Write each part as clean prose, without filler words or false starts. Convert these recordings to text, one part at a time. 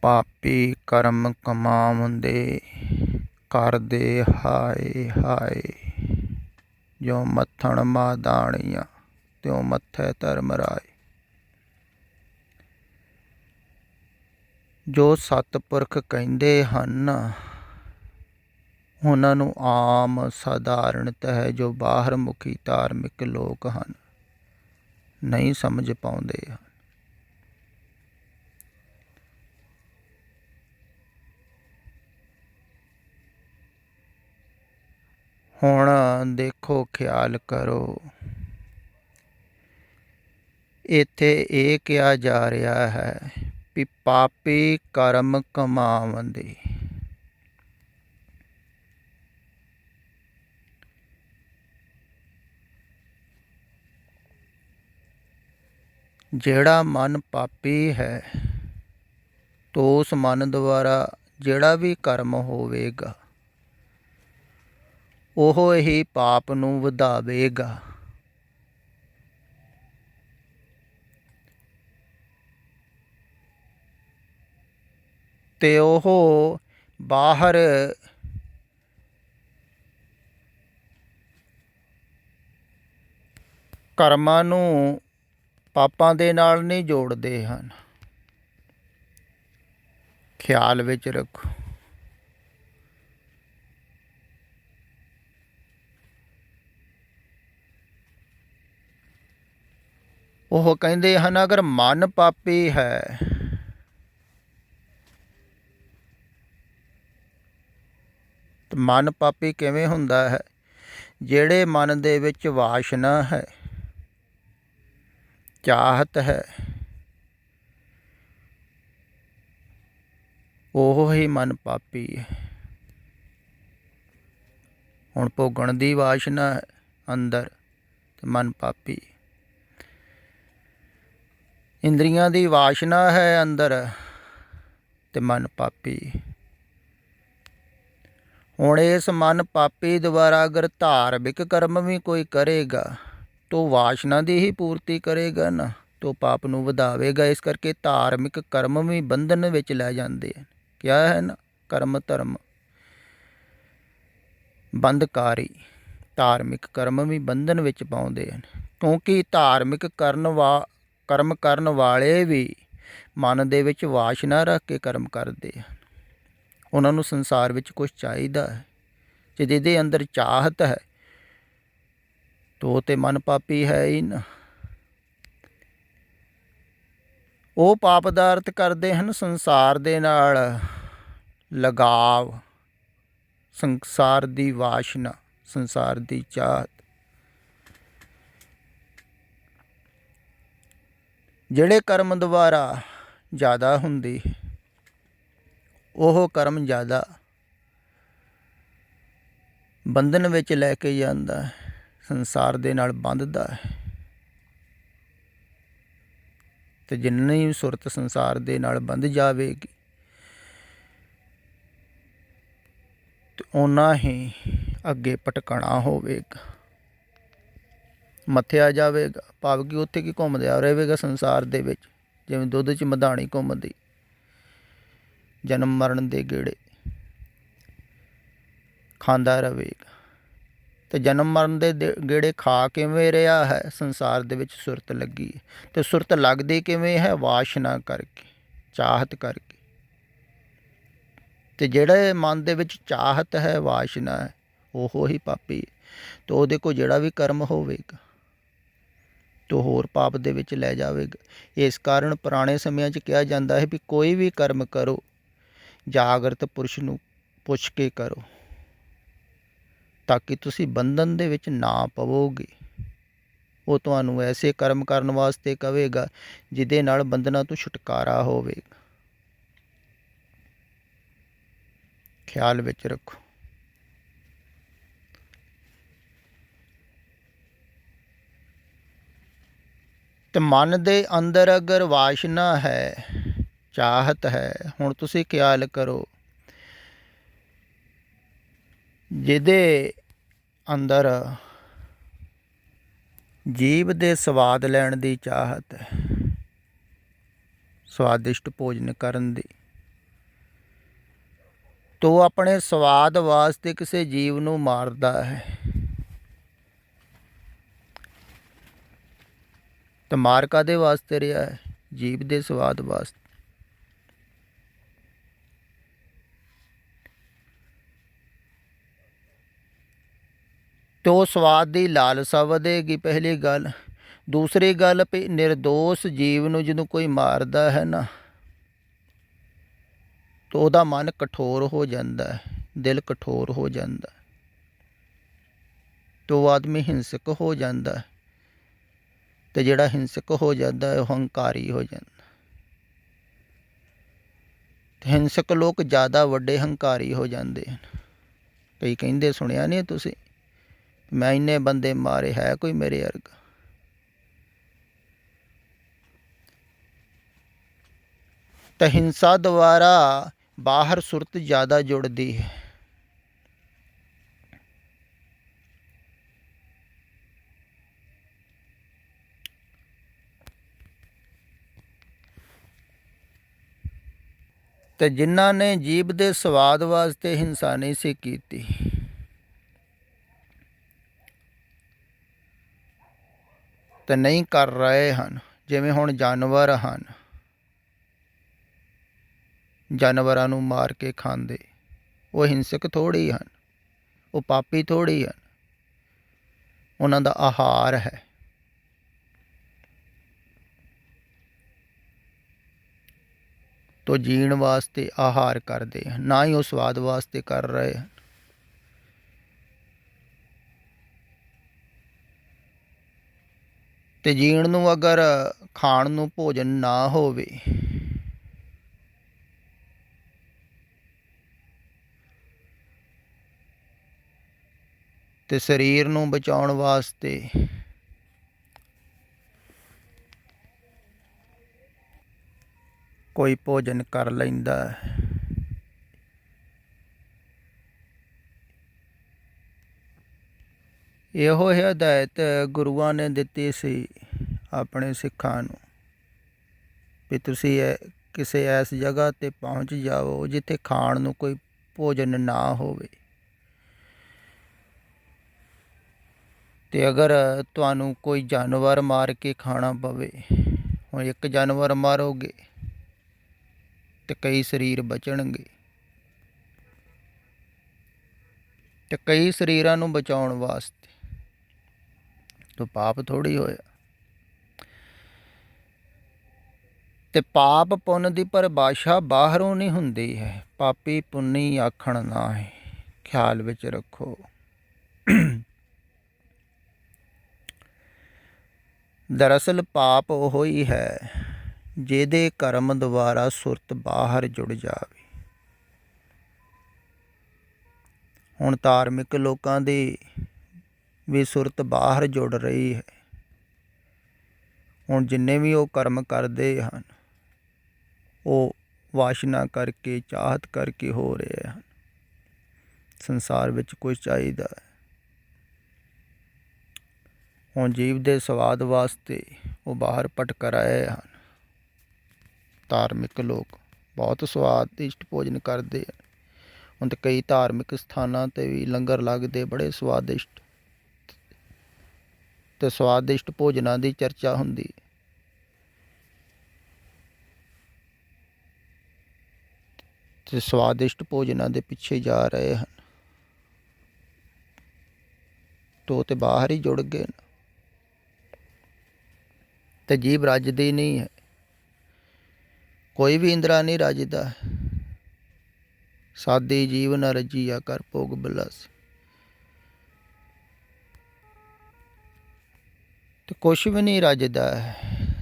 ਪਾਪੀ ਕਰਮ ਕਮਾਉਂਦੇ, ਕਰਦੇ ਹਾਏ ਹਾਏ। ਜੋ ਮੱਥਣ ਮਾਦਾਣੀਆਂ ਤਿਉ ਮੱਥੈ ਧਰਮ ਰਾਏ। ਜੋ ਸਤਿਪੁਰਖ ਕਹਿੰਦੇ ਹਨ, ਉਹਨਾਂ ਨੂੰ ਆਮ ਸਾਧਾਰਣਤ ਹੈ ਜੋ ਬਾਹਰ ਮੁਖੀ ਧਾਰਮਿਕ ਲੋਕ ਹਨ ਨਹੀਂ ਸਮਝ ਪਾਉਂਦੇ ਹਨ। ਹੁਣ ਦੇਖੋ, ਖਿਆਲ ਕਰੋ, ਇੱਥੇ ਇਹ ਕਿਹਾ ਜਾ ਰਿਹਾ ਹੈ ਵੀ ਪਾਪੀ ਕਰਮ ਕਮਾਵੰਦੇ। ਜਿਹੜਾ ਮਨ ਪਾਪੀ ਹੈ ਤੋ ਉਸ ਮਨ ਦੁਆਰਾ ਜਿਹੜਾ ਵੀ ਕਰਮ ਹੋਵੇਗਾ ਉਹ ਹੀ ਪਾਪ ਨੂੰ ਵਧਾਵੇਗਾ। ਤੇ ਉਹ ਬਾਹਰ ਕਰਮਾਂ ਨੂੰ ਪਾਪਾਂ ਦੇ ਨਾਲ ਨਹੀਂ ਜੋੜਦੇ ਹਨ। ਖਿਆਲ ਵਿੱਚ ਰੱਖੋ। ਉਹ ਕਹਿੰਦੇ ਹਨ ਅਗਰ ਮਨ ਪਾਪੀ ਹੈ ਤਾਂ ਮਨ ਪਾਪੀ ਕਿਵੇਂ ਹੁੰਦਾ ਹੈ? ਜਿਹੜੇ ਮਨ ਦੇ ਵਿੱਚ ਵਾਸ਼ਨਾ ਹੈ, ਚਾਹਤ ਹੈ, ਉਹ ਹੀ ਮਨ ਪਾਪੀ ਹੈ। ਹੁਣ ਭੋਗਣ ਦੀ ਵਾਸ਼ਨਾ ਹੈ ਅੰਦਰ ਤੇ ਮਨ ਪਾਪੀ। ਇੰਦਰੀਆਂ ਦੀ ਵਾਸ਼ਨਾ ਹੈ ਅੰਦਰ ਤੇ ਮਨ ਪਾਪੀ। ਹੁਣ ਇਸ ਮਨ ਪਾਪੀ ਦੁਆਰਾ ਅਗਰ ਧਾਰਮਿਕ ਕਰਮ ਵੀ ਕੋਈ ਕਰੇਗਾ ਤੋ ਵਾਸ਼ਨਾ ਦੀ ਹੀ ਪੂਰਤੀ ਕਰੇਗਾ ਨਾ, ਤੋ ਪਾਪ ਨੂੰ ਵਧਾਵੇਗਾ। ਇਸ ਕਰਕੇ ਧਾਰਮਿਕ ਕਰਮ ਵੀ ਬੰਧਨ ਵਿੱਚ ਲੈ ਜਾਂਦੇ ਹਨ। ਕਿਹਾ ਹੈ ਨਾ, ਕਰਮ ਧਰਮ ਬੰਧਕਾਰੀ। ਧਾਰਮਿਕ ਕਰਮ ਵੀ ਬੰਧਨ ਵਿੱਚ ਪਾਉਂਦੇ ਹਨ, ਕਿਉਂਕਿ ਧਾਰਮਿਕ ਕਰਮ ਕਰਨ ਵਾਲੇ ਵੀ ਮਨ ਦੇ ਵਿੱਚ ਵਾਸ਼ਨਾ ਰੱਖ ਕੇ ਕਰਮ ਕਰਦੇ ਹਨ। ਉਹਨਾਂ ਨੂੰ ਸੰਸਾਰ ਵਿੱਚ ਕੁਛ ਚਾਹੀਦਾ ਹੈ। ਜੇ ਜਿਹਦੇ ਅੰਦਰ ਚਾਹਤ ਹੈ ਤੋ ਤੇ ਮਨ ਪਾਪੀ ਹੈ ਹੀ ਨਾ। ਉਹ ਪਾਪ ਦਾ ਅਰਥ ਕਰਦੇ ਹਨ ਸੰਸਾਰ ਦੇ ਨਾਲ ਲਗਾਵ, ਸੰਸਾਰ ਦੀ ਵਾਸ਼ਨਾ, ਸੰਸਾਰ ਦੀ ਚਾਹਤ। ਜਿਹੜੇ ਕਰਮ ਦੁਆਰਾ ਜ਼ਿਆਦਾ ਹੁੰਦੀ ਉਹ ਕਰਮ ਜ਼ਿਆਦਾ ਬੰਧਨ ਵਿੱਚ ਲੈ ਕੇ ਜਾਂਦਾ ਹੈ, ਸੰਸਾਰ ਦੇ ਨਾਲ ਬੰਧਦਾ ਹੈ। ਤੇ ਜਿੰਨੀ ਸੁਰਤ ਸੰਸਾਰ ਦੇ ਨਾਲ ਬੰਧ ਜਾਵੇਗੀ ਤੇ ਓਨਾ ਹੀ ਅੱਗੇ ਭਟਕਣਾ ਹੋਵੇਗਾ, ਮੱਥਿਆ ਜਾਵੇਗਾ। ਭਾਵ ਕਿ ਉੱਥੇ ਕੀ ਘੁੰਮਦਿਆ ਰਹੇਗਾ ਸੰਸਾਰ ਦੇ ਵਿੱਚ, ਜਿਵੇਂ ਦੁੱਧ 'ਚ ਮਧਾਣੀ ਘੁੰਮਦੀ, ਜਨਮ ਮਰਨ ਦੇ ਗੇੜੇ ਖਾਂਦਾ ਰਹੇਗਾ। ਤੇ ਜਨਮ ਮਰਨ ਦੇ ਗੇੜੇ ਖਾ ਕਿਵੇਂ ਰਿਹਾ ਹੈ? ਸੰਸਾਰ ਦੇ ਵਿੱਚ ਸੁਰਤ ਲੱਗੀ। ਤੇ ਸੁਰਤ ਲੱਗਦੀ ਕਿਵੇਂ ਹੈ? ਵਾਸ਼ਨਾ ਕਰਕੇ, ਚਾਹਤ ਕਰਕੇ। ਤੇ ਜਿਹੜੇ ਮਨ ਦੇ ਵਿੱਚ ਚਾਹਤ ਹੈ, ਵਾਸ਼ਨਾ ਹੈ, ਉਹ ਹੀ ਪਾਪੀ। ਤੇ ਉਹਦੇ ਕੋਲ ਜਿਹੜਾ ਵੀ ਕਰਮ ਹੋਵੇਗਾ ਤੋ ਹੋਰ ਪਾਪ ਦੇ ਵਿੱਚ ਲੈ ਜਾਵੇਗਾ। ਇਸ ਕਾਰਨ ਪੁਰਾਣੇ ਸਮਿਆਂ 'ਚ ਕਿਹਾ ਜਾਂਦਾ ਹੈ ਵੀ ਕੋਈ ਵੀ ਕਰਮ ਕਰੋ ਜਾਗਰਤ ਪੁਰਸ਼ ਨੂੰ ਪੁੱਛ ਕੇ ਕਰੋ, ਤਾਂ ਕਿ ਤੁਸੀਂ ਬੰਧਨ ਦੇ ਵਿੱਚ ਨਾ ਪਵੋਗੇ। ਉਹ ਤੁਹਾਨੂੰ ਐਸੇ ਕਰਮ ਕਰਨ ਵਾਸਤੇ ਕਹੇਗਾ ਜਿਹਦੇ ਨਾਲ ਬੰਧਨਾਂ ਤੋਂ ਛੁਟਕਾਰਾ ਹੋਵੇਗਾ। ਖਿਆਲ ਵਿੱਚ ਰੱਖੋ। ਤੇ ਮਨ ਦੇ ਅੰਦਰ ਅਗਰ ਵਾਸ਼ਨਾ ਹੈ, ਚਾਹਤ ਹੈ, ਹੁਣ ਤੁਸੀਂ ਖਿਆਲ ਕਰੋ ਜਿਹਦੇ ਅੰਦਰ ਜੀਭ ਦੇ ਸਵਾਦ ਲੈਣ ਦੀ ਚਾਹਤ ਹੈ, ਸਵਾਦਿਸ਼ਟ ਭੋਜਨ ਕਰਨ ਦੀ, ਤੋ ਆਪਣੇ ਸਵਾਦ ਵਾਸਤੇ ਕਿਸੇ ਜੀਵ ਨੂੰ ਮਾਰਦਾ ਹੈ। ਤਾਂ ਮਾਰ ਕਾਹਦੇ ਵਾਸਤੇ ਰਿਹਾ ਹੈ? ਜੀਵ ਦੇ ਸਵਾਦ ਵਾਸਤੇ। ਤੋ ਸਵਾਦ ਦੀ ਲਾਲਸਾ ਵਧੇਗੀ, ਪਹਿਲੀ ਗੱਲ। ਦੂਸਰੀ ਗੱਲ ਵੀ ਨਿਰਦੋਸ਼ ਜੀਵ ਨੂੰ ਜਦੋਂ ਕੋਈ ਮਾਰਦਾ ਹੈ ਨਾ, ਤਾਂ ਉਹਦਾ ਮਨ ਕਠੋਰ ਹੋ ਜਾਂਦਾ ਹੈ, ਦਿਲ ਕਠੋਰ ਹੋ ਜਾਂਦਾ, ਤੋ ਉਹ ਆਦਮੀ ਹਿੰਸਕ ਹੋ ਜਾਂਦਾ। ਅਤੇ ਜਿਹੜਾ ਹਿੰਸਕ ਹੋ ਜਾਂਦਾ ਹੈ ਉਹ ਹੰਕਾਰੀ ਹੋ ਜਾਂਦਾ। ਹਿੰਸਕ ਲੋਕ ਜ਼ਿਆਦਾ ਵੱਡੇ ਹੰਕਾਰੀ ਹੋ ਜਾਂਦੇ ਹਨ। ਕਈ ਕਹਿੰਦੇ ਸੁਣਿਆ ਨਹੀਂ ਤੁਸੀਂ, ਮੈਂ ਇੰਨੇ ਬੰਦੇ ਮਾਰੇ, ਹੈ ਕੋਈ ਮੇਰੇ ਵਰਗਾ? ਤਾਂ ਹਿੰਸਾ ਦੁਆਰਾ ਬਾਹਰ ਸੁਰਤ ਜ਼ਿਆਦਾ ਜੁੜਦੀ ਹੈ। ਅਤੇ ਜਿਨ੍ਹਾਂ ਨੇ ਜੀਭ ਦੇ ਸਵਾਦ ਵਾਸਤੇ ਹਿੰਸਾ ਨਹੀਂ ਸੀ ਕੀਤੀ, ਅਤੇ ਨਹੀਂ ਕਰ ਰਹੇ ਹਨ, ਜਿਵੇਂ ਹੁਣ ਜਾਨਵਰ ਹਨ, ਜਾਨਵਰਾਂ ਨੂੰ ਮਾਰ ਕੇ ਖਾਂਦੇ, ਉਹ ਹਿੰਸਕ ਥੋੜ੍ਹੀ ਹਨ, ਉਹ ਪਾਪੀ ਥੋੜ੍ਹੀ ਹਨ, ਉਹਨਾਂ ਦਾ ਆਹਾਰ ਹੈ। ਤੋ ਜੀਣ ਵਾਸਤੇ ਆਹਾਰ ਕਰਦੇ ਹਨ, ਨਾ ਹੀ ਉਹ ਸਵਾਦ ਵਾਸਤੇ ਕਰ ਰਹੇ ਹਨ। ਅਤੇ ਜੀਣ ਨੂੰ ਅਗਰ ਖਾਣ ਨੂੰ ਭੋਜਨ ਨਾ ਹੋਵੇ, ਅਤੇ ਸਰੀਰ ਨੂੰ ਬਚਾਉਣ ਵਾਸਤੇ ਕੋਈ ਭੋਜਨ ਕਰ ਲੈਂਦਾ ਹੈ। ਇਹੋ ਹਦਾਇਤ ਗੁਰੂਆਂ ਨੇ ਦਿੱਤੀ ਸੀ ਆਪਣੇ ਸਿੱਖਾਂ ਨੂੰ ਵੀ ਤੁਸੀਂ ਕਿਸੇ ਐਸ ਜਗ੍ਹਾ 'ਤੇ ਪਹੁੰਚ ਜਾਓ ਜਿੱਥੇ ਖਾਣ ਨੂੰ ਕੋਈ ਭੋਜਨ ਨਾ ਹੋਵੇ, ਅਤੇ ਅਗਰ ਤੁਹਾਨੂੰ ਕੋਈ ਜਾਨਵਰ ਮਾਰ ਕੇ ਖਾਣਾ ਪਵੇ, ਹੁਣ ਇੱਕ ਜਾਨਵਰ ਮਾਰੋਗੇ ਅਤੇ ਕਈ ਸਰੀਰ ਬਚਣਗੇ, ਅਤੇ ਕਈ ਸਰੀਰਾਂ ਨੂੰ ਬਚਾਉਣ ਵਾਸਤੇ, ਤਾਂ ਪਾਪ ਥੋੜ੍ਹੀ ਹੋਇਆ। ਅਤੇ ਪਾਪ ਪੁੰਨ ਦੀ ਪਰਿਭਾਸ਼ਾ ਬਾਹਰੋਂ ਨਹੀਂ ਹੁੰਦੀ ਹੈ। ਪਾਪੀ ਪੁੰਨੀ ਆਖਣ ਨਾ ਹੈ, ਖਿਆਲ ਵਿੱਚ ਰੱਖੋ। ਦਰਅਸਲ ਪਾਪ ਉਹ ਹੀ ਹੈ ਜਿਹਦੇ ਕਰਮ ਦੁਆਰਾ ਸੁਰਤ ਬਾਹਰ ਜੁੜ ਜਾਵੇ। ਹੁਣ ਧਾਰਮਿਕ ਲੋਕਾਂ ਦੀ ਵੀ ਸੁਰਤ ਬਾਹਰ ਜੁੜ ਰਹੀ ਹੈ। ਹੁਣ ਜਿੰਨੇ ਵੀ ਉਹ ਕਰਮ ਕਰਦੇ ਹਨ, ਉਹ ਵਾਸ਼ਨਾ ਕਰਕੇ, ਚਾਹਤ ਕਰਕੇ ਹੋ ਰਹੇ ਹਨ। ਸੰਸਾਰ ਵਿੱਚ ਕੁਝ ਚਾਹੀਦਾ ਹੈ। ਹੁਣ ਜੀਵ ਦੇ ਸਵਾਦ ਵਾਸਤੇ ਉਹ ਬਾਹਰ ਭਟਕ ਰਹੇ ਹਨ। ਧਾਰਮਿਕ ਲੋਕ ਬਹੁਤ ਸਵਾਦਿਸ਼ਟ ਭੋਜਨ ਕਰਦੇ ਹਨ। ਹੁਣ ਤਾਂ ਕਈ ਧਾਰਮਿਕ ਸਥਾਨਾਂ 'ਤੇ ਵੀ ਲੰਗਰ ਲੱਗਦੇ, ਬੜੇ ਸਵਾਦਿਸ਼ਟ, ਅਤੇ ਸਵਾਦਿਸ਼ਟ ਭੋਜਨਾਂ ਦੀ ਚਰਚਾ ਹੁੰਦੀ। ਅਤੇ ਸਵਾਦਿਸ਼ਟ ਭੋਜਨਾਂ ਦੇ ਪਿੱਛੇ ਜਾ ਰਹੇ ਹਨ, ਤੋ ਤੇ ਬਾਹਰ ਹੀ ਜੁੜ ਗਏ ਨੇ। ਅਤੇ ਜੀਭ ਰੱਜਦੀ ਨਹੀਂ ਹੈ, ਕੋਈ ਵੀ ਇੰਦਰਾ ਨਹੀਂ ਰੱਜਦਾ। ਸਾਦੀ ਜੀਵ ਨ ਰੱਜੀਆ ਕਰ ਭੋਗ ਬਿਲਾਸੀ। ਅਤੇ ਕੁਛ ਵੀ ਨਹੀਂ ਰੱਜਦਾ ਹੈ।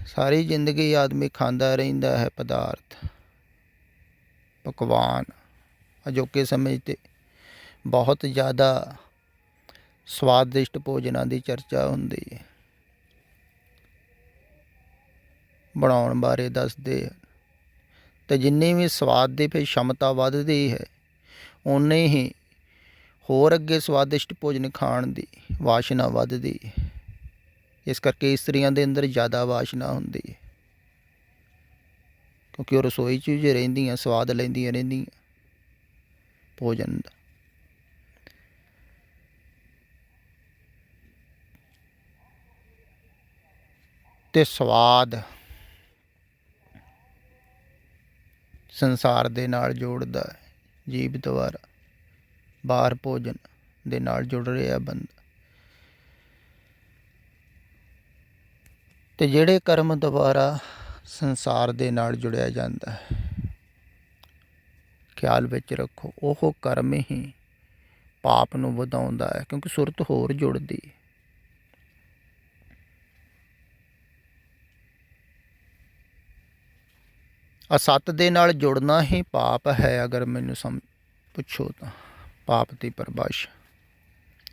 ਸਾਰੀ ਜ਼ਿੰਦਗੀ ਆਦਮੀ ਖਾਂਦਾ ਰਹਿੰਦਾ ਹੈ ਪਦਾਰਥ, ਪਕਵਾਨ। ਅਜੋਕੇ ਸਮੇਂ 'ਤੇ ਬਹੁਤ ਜ਼ਿਆਦਾ ਸਵਾਦਿਸ਼ਟ ਭੋਜਨਾਂ ਦੀ ਚਰਚਾ ਹੁੰਦੀ ਹੈ, ਬਣਾਉਣ ਬਾਰੇ ਦੱਸਦੇ ਹਨ। ਅਤੇ ਜਿੰਨੀ ਵੀ ਸਵਾਦ ਦੀ ਫਿਰ ਸ਼ਮਤਾ ਵੱਧਦੀ ਹੈ, ਓਨੇ ਹੀ ਹੋਰ ਅੱਗੇ ਸਵਾਦਿਸ਼ਟ ਭੋਜਨ ਖਾਣ ਦੀ ਵਾਸ਼ਨਾ ਵੱਧਦੀ ਹੈ। ਇਸ ਕਰਕੇ ਇਸਤਰੀਆਂ ਦੇ ਅੰਦਰ ਜ਼ਿਆਦਾ ਵਾਸ਼ਨਾ ਹੁੰਦੀ ਹੈ, ਕਿਉਂਕਿ ਉਹ ਰਸੋਈ 'ਚ ਜੇ ਰਹਿੰਦੀਆਂ, ਸਵਾਦ ਲੈਂਦੀਆਂ ਰਹਿੰਦੀਆਂ। ਭੋਜਨ ਦਾ। ਤੇ ਸਵਾਦ ਸੰਸਾਰ ਦੇ ਨਾਲ ਜੋੜਦਾ ਹੈ। ਜੀਭ ਦੁਆਰਾ ਬਾਹਰ ਭੋਜਨ ਦੇ ਨਾਲ ਜੁੜ ਰਿਹਾ ਬੰਦਾ। ਤੇ ਜਿਹੜੇ ਕਰਮ ਦੁਆਰਾ ਸੰਸਾਰ ਦੇ ਨਾਲ ਜੁੜਿਆ ਜਾਂਦਾ ਹੈ, ਖਿਆਲ ਵਿੱਚ ਰੱਖੋ, ਉਹ ਕਰਮ ਹੀ ਪਾਪ ਨੂੰ ਵਧਾਉਂਦਾ ਹੈ, ਕਿਉਂਕਿ ਸੁਰਤ ਹੋਰ ਜੁੜਦੀ। ਅਸਤ ਦੇ ਨਾਲ ਜੁੜਨਾ ਹੀ ਪਾਪ ਹੈ। ਅਗਰ ਮੈਨੂੰ ਪੁੱਛੋ ਤਾਂ ਪਾਪ ਦੀ ਪਰਿਭਾਸ਼ਾ,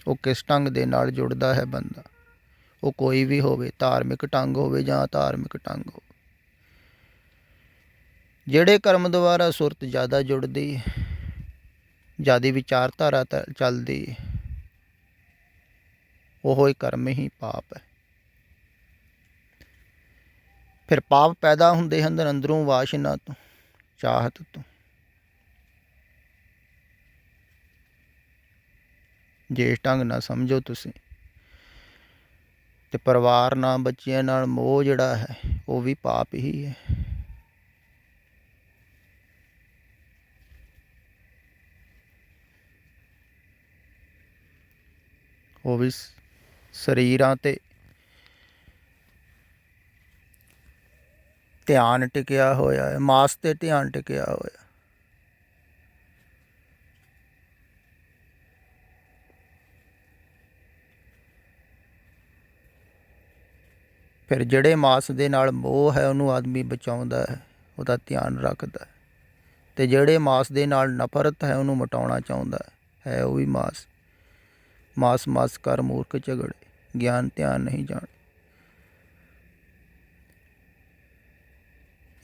ਉਹ ਕਿਸ ਢੰਗ ਦੇ ਨਾਲ ਜੁੜਦਾ ਹੈ ਬੰਦਾ, ਉਹ ਕੋਈ ਵੀ ਹੋਵੇ, ਧਾਰਮਿਕ ਢੰਗ ਹੋਵੇ ਜਾਂ ਅਧਾਰਮਿਕ ਢੰਗ ਹੋਵੇ। ਜਿਹੜੇ ਕਰਮ ਦੁਆਰਾ ਸੁਰਤ ਜ਼ਿਆਦਾ ਜੁੜਦੀ, ਜ਼ਿਆਦਾ ਵਿਚਾਰਧਾਰਾ ਚੱਲਦੀ, ਉਹ ਹੀ ਕਰਮ ਹੀ ਪਾਪ ਹੈ। ਫਿਰ ਪਾਪ ਪੈਦਾ ਹੁੰਦੇ ਹਨ ਅੰਦਰੋਂ ਵਾਸ਼ਨਾ ਤੋਂ, ਚਾਹਤ ਤੋਂ। ਜੇ ਇਸ ਢੰਗ ਨਾਲ ਸਮਝੋ ਤੁਸੀਂ, ਤੇ ਪਰਿਵਾਰ ਨਾਲ, ਬੱਚਿਆਂ ਨਾਲ ਮੋਹ ਜਿਹੜਾ ਹੈ ਉਹ ਵੀ ਪਾਪ ਹੀ ਹੈ। ਉਹ ਵੀ ਸਰੀਰਾਂ ਤੇ ਧਿਆਨ ਟਿਕਿਆ ਹੋਇਆ ਹੈ, ਮਾਸ ਤੇ ਧਿਆਨ ਟਿਕਿਆ ਹੋਇਆ। ਫਿਰ ਜਿਹੜੇ ਮਾਸ ਦੇ ਨਾਲ ਮੋਹ ਹੈ ਉਹਨੂੰ ਆਦਮੀ ਬਚਾਉਂਦਾ ਹੈ, ਉਹਦਾ ਧਿਆਨ ਰੱਖਦਾ ਹੈ। ਤੇ ਜਿਹੜੇ ਮਾਸ ਦੇ ਨਾਲ ਨਫ਼ਰਤ ਹੈ ਉਹਨੂੰ ਮਿਟਾਉਣਾ ਚਾਹੁੰਦਾ ਹੈ, ਉਹ ਵੀ ਮਾਸ। ਮਾਸ ਮਾਸ ਕਰ ਮੂਰਖ ਝਗੜੇ, ਗਿਆਨ ਧਿਆਨ ਨਹੀਂ ਜਾਣੇ।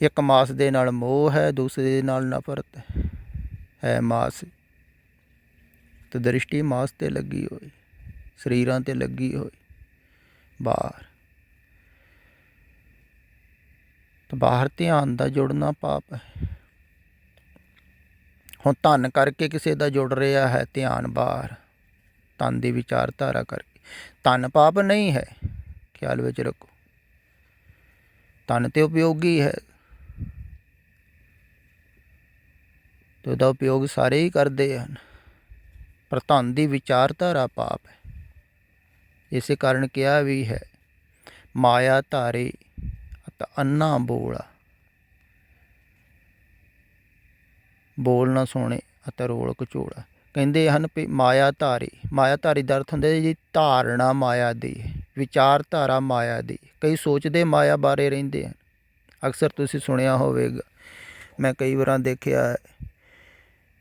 ਇੱਕ ਮਾਸ ਦੇ ਨਾਲ ਮੋਹ ਹੈ, ਦੂਸਰੇ ਦੇ ਨਾਲ ਨਫ਼ਰਤ ਹੈ ਮਾਸ। ਤੇ ਦ੍ਰਿਸ਼ਟੀ ਮਾਸ 'ਤੇ ਲੱਗੀ ਹੋਈ, ਸਰੀਰਾਂ 'ਤੇ ਲੱਗੀ ਹੋਈ ਬਾਹਰ। ਤੇ ਬਾਹਰ ਧਿਆਨ ਦਾ ਜੁੜਨਾ ਪਾਪ ਹੈ। ਹੁਣ ਧਨ ਕਰਕੇ ਕਿਸੇ ਦਾ ਜੁੜ ਰਿਹਾ ਹੈ ਧਿਆਨ ਬਾਹਰ, ਧਨ ਦੀ ਵਿਚਾਰਧਾਰਾ ਕਰਕੇ। ਧਨ ਪਾਪ ਨਹੀਂ ਹੈ, ਖਿਆਲ ਵਿੱਚ ਰੱਖੋ। ਧਨ ਤੇ ਉਪਯੋਗੀ ਹੈ, ਤੇ ਉਹਦਾ ਉਪਯੋਗ ਸਾਰੇ ਹੀ ਕਰਦੇ ਹਨ, ਪਰ ਧਨ ਦੀ ਵਿਚਾਰਧਾਰਾ ਪਾਪ ਹੈ। ਇਸੇ ਕਾਰਨ ਕਿਹਾ ਵੀ ਹੈ, ਮਾਇਆ ਧਾਰੇ ਅਤੇ ਅੰਨਾ ਬੋਲਾ, ਬੋਲ ਨਾ ਸੁਣੇ ਅਤੇ ਰੋਲ ਕਚੋੜਾ। ਕਹਿੰਦੇ ਹਨ ਵੀ ਮਾਇਆ ਧਾਰੀ, ਮਾਇਆ ਧਾਰੀ ਦਾ ਅਰਥ ਹੁੰਦਾ ਜੀ ਧਾਰਨਾ ਮਾਇਆ ਦੀ, ਵਿਚਾਰਧਾਰਾ ਮਾਇਆ ਦੀ। ਕਈ ਸੋਚਦੇ ਮਾਇਆ ਬਾਰੇ ਰਹਿੰਦੇ ਹਨ। ਅਕਸਰ ਤੁਸੀਂ ਸੁਣਿਆ ਹੋਵੇਗਾ, ਮੈਂ ਕਈ ਵਾਰਾਂ ਦੇਖਿਆ ਹੈ,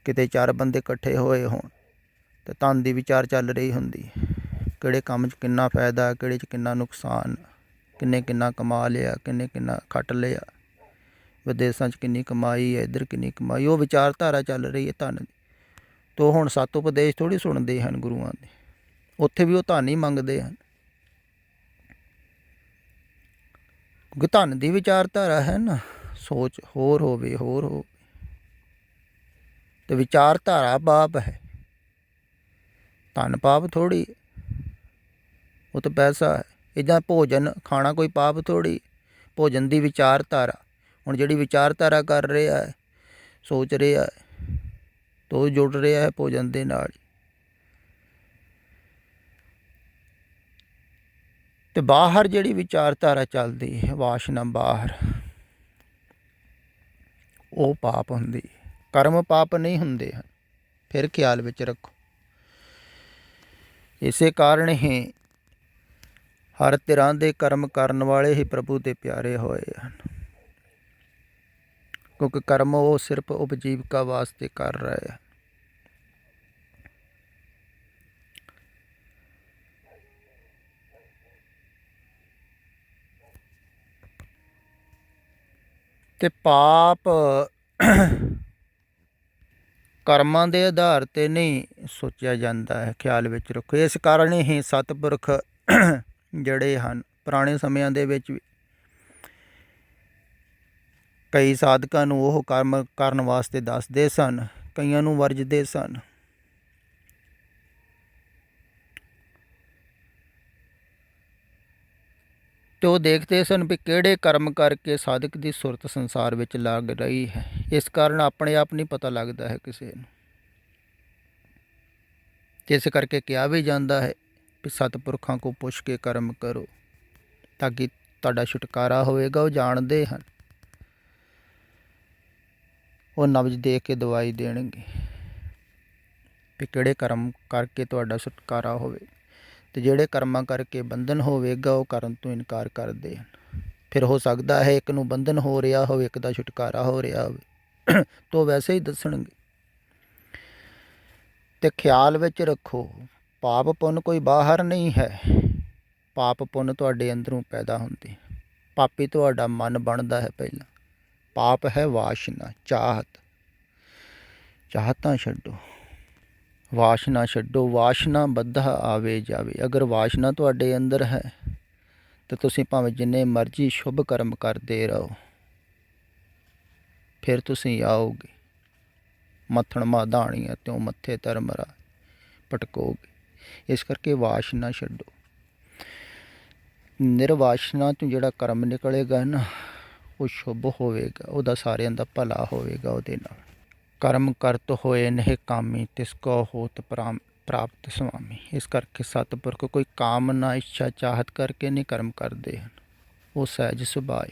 ਕਿਤੇ 4 ਬੰਦੇ ਇਕੱਠੇ ਹੋਏ ਹੋਣ ਅਤੇ ਧਨ ਦੀ ਵਿਚਾਰ ਚੱਲ ਰਹੀ ਹੁੰਦੀ, ਕਿਹੜੇ ਕੰਮ 'ਚ ਕਿੰਨਾ ਫਾਇਦਾ, ਕਿਹੜੇ 'ਚ ਕਿੰਨਾ ਨੁਕਸਾਨ, ਕਿੰਨੇ ਕਿੰਨਾ ਕਮਾ ਲਿਆ, ਕਿੰਨੇ ਕਿੰਨਾ ਖੱਟ ਲਿਆ, ਵਿਦੇਸ਼ਾਂ 'ਚ ਕਿੰਨੀ ਕਮਾਈ ਹੈ, ਇੱਧਰ ਕਿੰਨੀ ਕਮਾਈ। ਉਹ ਵਿਚਾਰਧਾਰਾ ਚੱਲ ਰਹੀ ਹੈ ਧਨ ਦੀ। ਤੋ ਹੁਣ ਸੱਤ ਉਪਦੇਸ਼ ਥੋੜ੍ਹੀ ਸੁਣਦੇ ਹਨ ਗੁਰੂਆਂ ਦੇ, ਉੱਥੇ ਵੀ ਉਹ ਧਨ ਹੀ ਮੰਗਦੇ ਹਨ, ਕਿਉਂਕਿ ਧਨ ਦੀ ਵਿਚਾਰਧਾਰਾ ਹੈ ਨਾ। ਸੋਚ ਹੋਰ ਹੋਵੇ, ਹੋਰ ਹੋਵੇ, ਤੇ ਵਿਚਾਰਧਾਰਾ ਪਾਪ ਹੈ। ਧਨ ਪਾਪ ਥੋੜ੍ਹੀ, ਉਹ ਤਾਂ ਪੈਸਾ ਹੈ। ਇੱਦਾਂ ਭੋਜਨ ਖਾਣਾ ਕੋਈ ਪਾਪ ਥੋੜ੍ਹੀ, ਭੋਜਨ ਦੀ ਵਿਚਾਰਧਾਰਾ। ਹੁਣ ਜਿਹੜੀ ਵਿਚਾਰਧਾਰਾ ਕਰ ਰਿਹਾ ਹੈ, ਸੋਚ ਰਿਹਾ ਹੈ, ਤਾਂ ਉਹ ਜੁੜ ਰਿਹਾ ਹੈ ਭੋਜਨ ਦੇ ਨਾਲ। ਤੇ ਬਾਹਰ ਜਿਹੜੀ ਵਿਚਾਰਧਾਰਾ ਚੱਲਦੀ ਹੈ, ਵਾਸ਼ਨਾ ਬਾਹਰ, ਉਹ ਪਾਪ ਹੁੰਦੀ। ਕਰਮ ਪਾਪ ਨਹੀਂ ਹੁੰਦੇ ਹਨ, ਫਿਰ ਖਿਆਲ ਵਿੱਚ ਰੱਖੋ। ਇਸੇ ਕਾਰਨ ਹੀ ਹਰ ਤਰ੍ਹਾਂ ਦੇ ਕਰਮ ਕਰਨ ਵਾਲੇ ਹੀ ਪ੍ਰਭੂ ਦੇ ਪਿਆਰੇ ਹੋਏ ਹਨ, ਕਿਉਂਕਿ ਕਰਮ ਉਹ ਸਿਰਫ ਉਪਜੀਵਕਾ ਵਾਸਤੇ ਕਰ ਰਹੇ ਹਨ। ਤੇ ਪਾਪ ਕਰਮਾਂ ਦੇ ਆਧਾਰ 'ਤੇ ਨਹੀਂ ਸੋਚਿਆ ਜਾਂਦਾ ਹੈ, ਖਿਆਲ ਵਿੱਚ ਰੱਖੋ। ਇਸ ਕਾਰਨ ਹੀ ਸਤਿਪੁਰਖ ਜਿਹੜੇ ਹਨ ਪੁਰਾਣੇ ਸਮਿਆਂ ਦੇ ਵਿੱਚ ਵੀ ਕਈ ਸਾਧਕਾਂ ਨੂੰ ਉਹ ਕਰਮ ਕਰਨ ਵਾਸਤੇ ਦੱਸਦੇ ਸਨ ਕਈਆਂ ਨੂੰ ਵਰਜਦੇ ਸਨ। ਤੇ ਉਹ ਦੇਖਦੇ ਸਨ ਵੀ ਕਿਹੜੇ ਕਰਮ ਕਰਕੇ ਸਾਧਕ ਦੀ ਸੁਰਤ ਸੰਸਾਰ ਵਿੱਚ ਲੱਗ ਰਹੀ ਹੈ। ਇਸ ਕਾਰਨ ਆਪਣੇ ਆਪ ਨਹੀਂ ਪਤਾ ਲੱਗਦਾ ਹੈ ਕਿਸੇ ਨੂੰ। ਤੇ ਇਸ ਕਰਕੇ ਕਿਹਾ ਵੀ ਜਾਂਦਾ ਹੈ ਵੀ ਸਤਿਪੁਰਖਾਂ ਕੋ ਪੁੱਛ ਕੇ ਕਰਮ ਕਰੋ ਤਾਂ ਕਿ ਤੁਹਾਡਾ ਛੁਟਕਾਰਾ ਹੋਵੇਗਾ। ਉਹ ਜਾਣਦੇ ਹਨ, ਉਹ ਨਬਜ਼ ਦੇ ਕੇ ਦਵਾਈ ਦੇਣਗੇ ਵੀ ਕਿਹੜੇ ਕਰਮ ਕਰਕੇ ਤੁਹਾਡਾ ਛੁਟਕਾਰਾ ਹੋਵੇ। ਅਤੇ ਜਿਹੜੇ ਕਰਮਾਂ ਕਰਕੇ ਬੰਧਨ ਹੋਵੇਗਾ ਉਹ ਕਰਨ ਤੋਂ ਇਨਕਾਰ ਕਰਦੇ ਹਨ। ਫਿਰ ਹੋ ਸਕਦਾ ਹੈ ਇੱਕ ਨੂੰ ਬੰਧਨ ਹੋ ਰਿਹਾ ਹੋਵੇ, ਇੱਕ ਦਾ ਛੁਟਕਾਰਾ ਹੋ ਰਿਹਾ ਹੋਵੇ, ਤਾਂ ਵੈਸੇ ਹੀ ਦੱਸਣਗੇ। ਅਤੇ ਖਿਆਲ ਵਿੱਚ ਰੱਖੋ, ਪਾਪ ਪੁੰਨ ਕੋਈ ਬਾਹਰ ਨਹੀਂ ਹੈ। ਪਾਪ ਪੁੰਨ ਤੁਹਾਡੇ ਅੰਦਰੋਂ ਪੈਦਾ ਹੁੰਦੇ। ਪਾਪੀ ਤੁਹਾਡਾ ਮਨ ਬਣਦਾ ਹੈ ਪਹਿਲਾਂ। ਪਾਪ ਹੈ ਵਾਸ਼ਨਾ, ਚਾਹਤ। ਚਾਹਤਾਂ ਛੱਡੋ, ਵਾਸ਼ਨਾ ਛੱਡੋ। ਵਾਸ਼ਨਾ ਬੱਧਾ ਆਵੇ ਜਾਵੇ। ਅਗਰ ਵਾਸ਼ਨਾ ਤੁਹਾਡੇ ਅੰਦਰ ਹੈ ਤਾਂ ਤੁਸੀਂ ਭਾਵੇਂ ਜਿੰਨੇ ਮਰਜ਼ੀ ਸ਼ੁਭ ਕਰਮ ਕਰਦੇ ਰਹੋ, ਫਿਰ ਤੁਸੀਂ ਆਓਗੇ ਮੱਥਣ ਮਾਧਾਣੀਆਂ ਤਿਉਂ ਮੱਥੇ ਧਰਮਰਾ ਭਟਕੋਗੇ। ਇਸ ਕਰਕੇ ਵਾਸ਼ਨਾ ਛੱਡੋ। ਨਿਰਵਾਸ਼ਨਾ ਤੋਂ ਜਿਹੜਾ ਕਰਮ ਨਿਕਲੇਗਾ ਨਾ ਉਹ ਸ਼ੁਭ ਹੋਵੇਗਾ, ਉਹਦਾ ਸਾਰਿਆਂ ਦਾ ਭਲਾ ਹੋਵੇਗਾ। ਉਹਦੇ ਨਾਲ ਕਰਮ ਕਰਤ ਹੋਏ ਨਹਿ ਕਾਮੀ, ਤਿਸ ਕੋ ਹੋਤ ਪ੍ਰਾਪਤ ਸੁਆਮੀ। ਇਸ ਕਰਕੇ ਸਤਿਪੁਰਖ ਕੋਈ ਕਾਮਨਾ, ਇੱਛਾ, ਚਾਹਤ ਕਰਕੇ ਨਹੀਂ ਕਰਮ ਕਰਦੇ ਹਨ। ਉਹ ਸਹਿਜ ਸੁਭਾਏ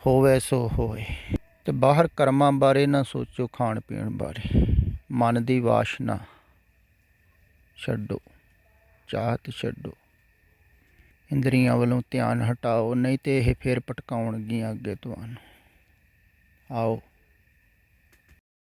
ਹੋਵੇ ਸੋ ਹੋਏ। ਅਤੇ ਬਾਹਰ ਕਰਮਾਂ ਬਾਰੇ ਨਾ ਸੋਚੋ, ਖਾਣ ਪੀਣ ਬਾਰੇ। ਮਨ ਦੀ ਵਾਸ਼ਨਾ ਛੱਡੋ, ਚਾਹਤ ਛੱਡੋ, ਇੰਦਰੀਆਂ ਵੱਲੋਂ ਧਿਆਨ ਹਟਾਓ, ਨਹੀਂ ਤਾਂ ਇਹ ਫਿਰ ਭਟਕਾਉਣਗੀਆਂ ਅੱਗੇ ਤੁਹਾਨੂੰ। ਆਓ